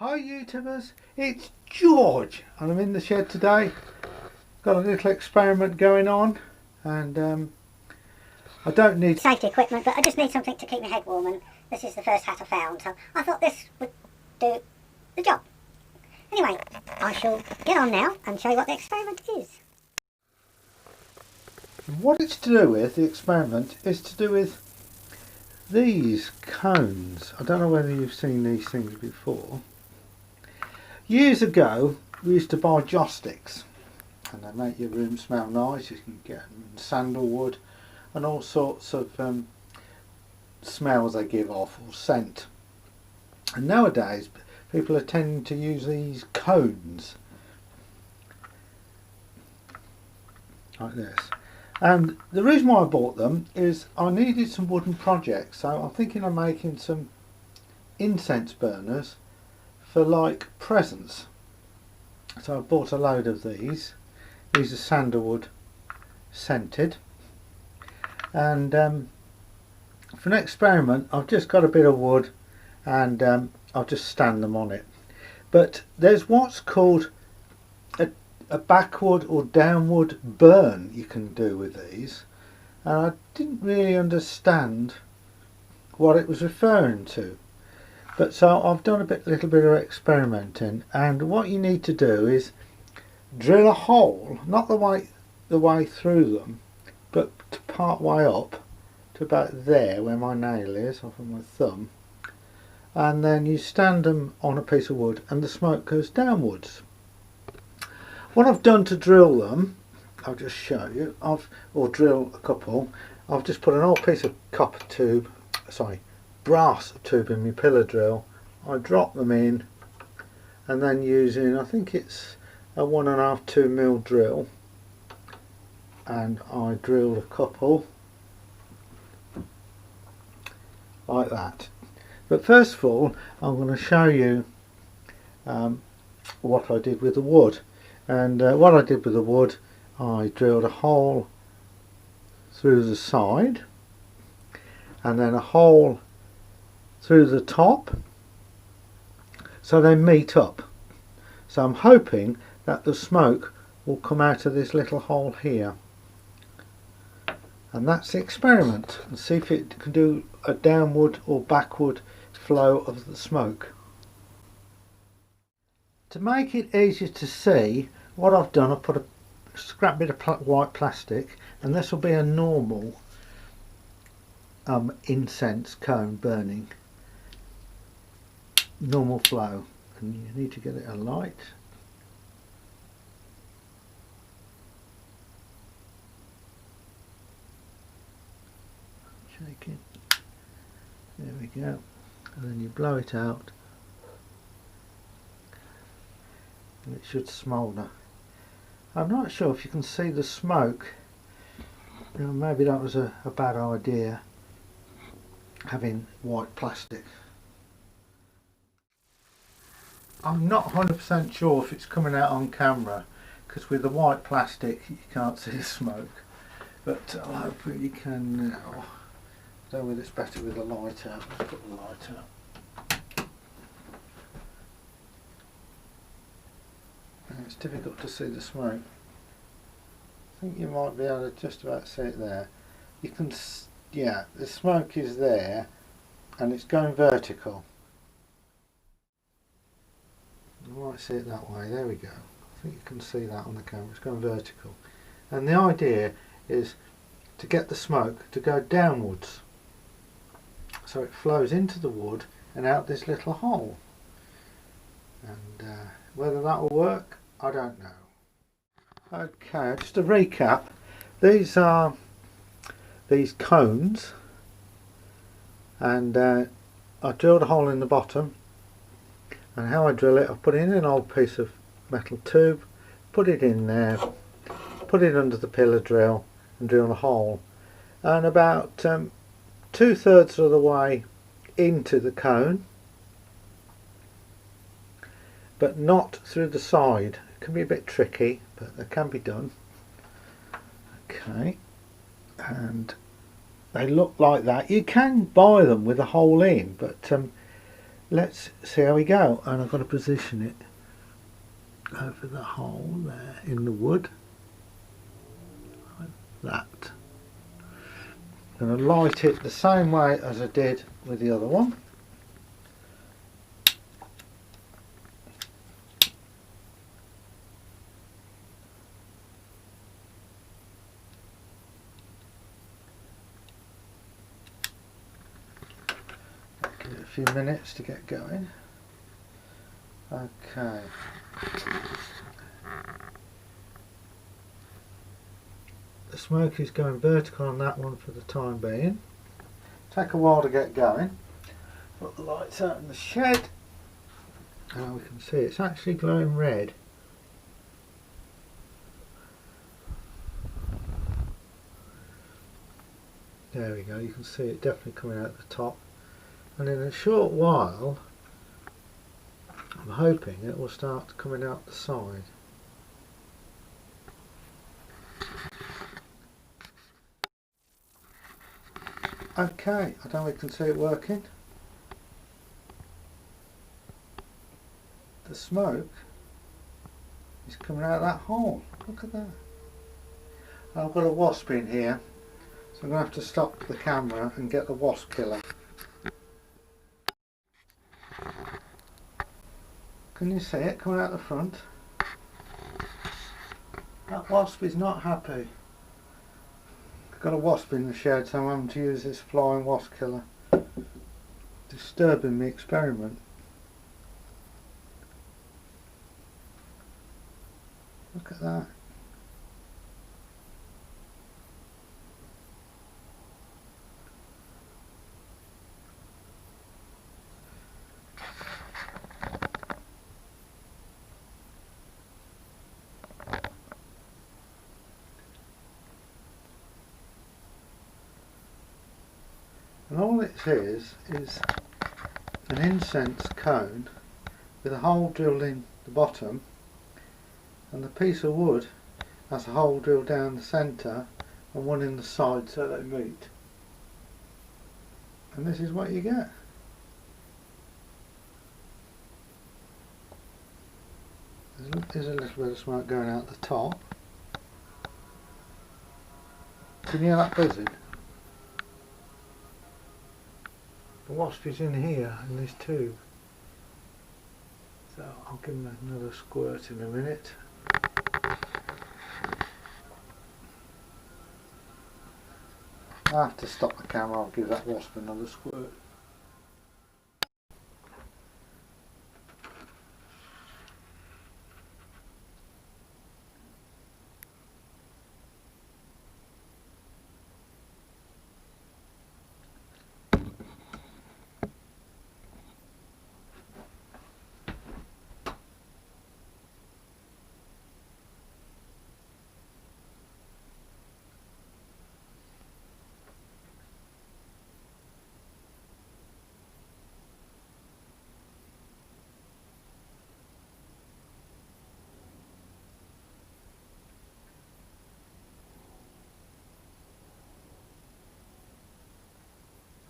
Hi YouTubers, it's George and I'm in the shed today. Got a little experiment going on and I don't need safety equipment, but I just need something to keep my head warm, and this is the first hat I found, so I thought this would do the job. Anyway, I shall get on now and show you what the experiment is. What it's to do with, the experiment, is to do with these cones. I don't know whether you've seen these things before. Years ago we used to buy joss sticks and they make your room smell nice. You can get them in sandalwood and all sorts of smells they give off, or scent. And nowadays people are tending to use these cones like this. And the reason why I bought them is I needed some wooden projects, so I'm thinking of making some incense burners for like presents. So I bought a load of these. These are sandalwood scented, and for an experiment I've just got a bit of wood and I'll just stand them on it. But there's what's called a backward or downward burn you can do with these, and I didn't really understand what it was referring to. But so I've done a little bit of experimenting, and what you need to do is drill a hole, not the way through them, but part way up to about there where my nail is, off of my thumb, and then you stand them on a piece of wood and the smoke goes downwards. What I've done to drill them, I'll just show you, or drill a couple. I've just put an old piece of copper tube, brass tube in my pillar drill. I drop them in, and then using, I think it's a 1.5 2mm drill, and I drilled a couple like that. But first of all I'm going to show you what I did with the wood. And what I did with the wood, I drilled a hole through the side and then a hole through the top, so they meet up. So I'm hoping that the smoke will come out of this little hole here, and that's the experiment, and see if it can do a downward or backward flow of the smoke. To make it easier to see, what I've done, I've put a scrap bit of white plastic, and this will be a normal incense cone burning, normal flow, and you need to get it alight. Shake it, there we go, and then you blow it out and it should smoulder. I'm not sure if you can see the smoke. Maybe that was a bad idea, having white plastic. I'm not 100% sure if it's coming out on camera, because with the white plastic you can't see the smoke, but I hope you can now. I don't know whether it's better with the light out. Let's put the light out. It's difficult to see the smoke. I think you might be able to just about see it there. You can, yeah, the smoke is there and it's going vertical. You might see it that way. There we go. I think you can see that on the camera. It's going vertical, and the idea is to get the smoke to go downwards, so it flows into the wood and out this little hole. And whether that will work, I don't know. Okay, just to recap, these are these cones, and I drilled a hole in the bottom, and how I drill it, I put in an old piece of metal tube, put it in there, put it under the pillar drill and drill a hole, and about 2/3 of the way into the cone, but not through the side. It can be a bit tricky, but it can be done. Okay, and they look like that. You can buy them with a hole in, but let's see how we go. And I've got to position it over the hole there in the wood, like that. I'm going to light it the same way as I did with the other one. Give it a few minutes to get going. Okay. The smoke is going vertical on that one for the time being. Take a while to get going. Put the lights out in the shed. And we can see it's actually glowing red. There we go, you can see it definitely coming out the top. And in a short while, I'm hoping it will start coming out the side. Okay, I don't know if you can see it working. The smoke is coming out of that hole. Look at that. I've got a wasp in here, so I'm going to have to stop the camera and get the wasp killer. Can you see it coming out the front? That wasp is not happy. I've got a wasp in the shed, so I'm having to use this flying wasp killer. Disturbing the experiment. Look at that. And all it is an incense cone with a hole drilled in the bottom, and the piece of wood has a hole drilled down the centre and one in the side so they meet. And this is what you get. There's a little bit of smoke going out the top. Can you hear that buzzing? The wasp is in here in this tube, so I'll give him another squirt in a minute. I have to stop the camera, I'll give that wasp another squirt.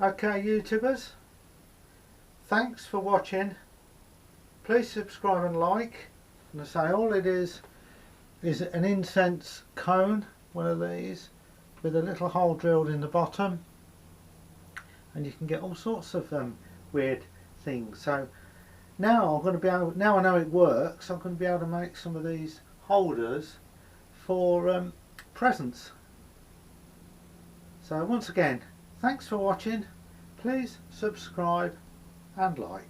Okay YouTubers, thanks for watching. Please subscribe and like. And I say all it is an incense cone, one of these, with a little hole drilled in the bottom, and you can get all sorts of weird things. So now I'm going to be able, now I know it works, I'm going to be able to make some of these holders for presents. So once again, thanks for watching. Please subscribe and like.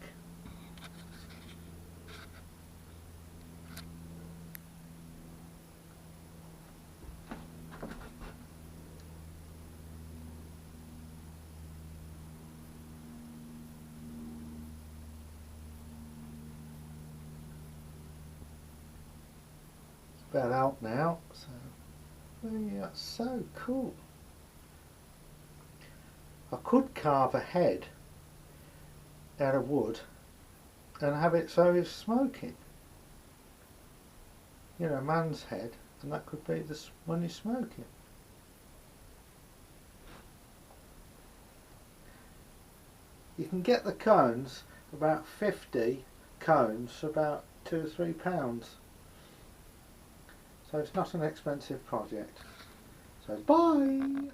It's about out now, so yeah, so cool. I could carve a head out of wood and have it so it's smoking. You know, a man's head, and that could be this when he's smoking. You can get the cones about 50 cones for about £2 or £3. So it's not an expensive project. So bye!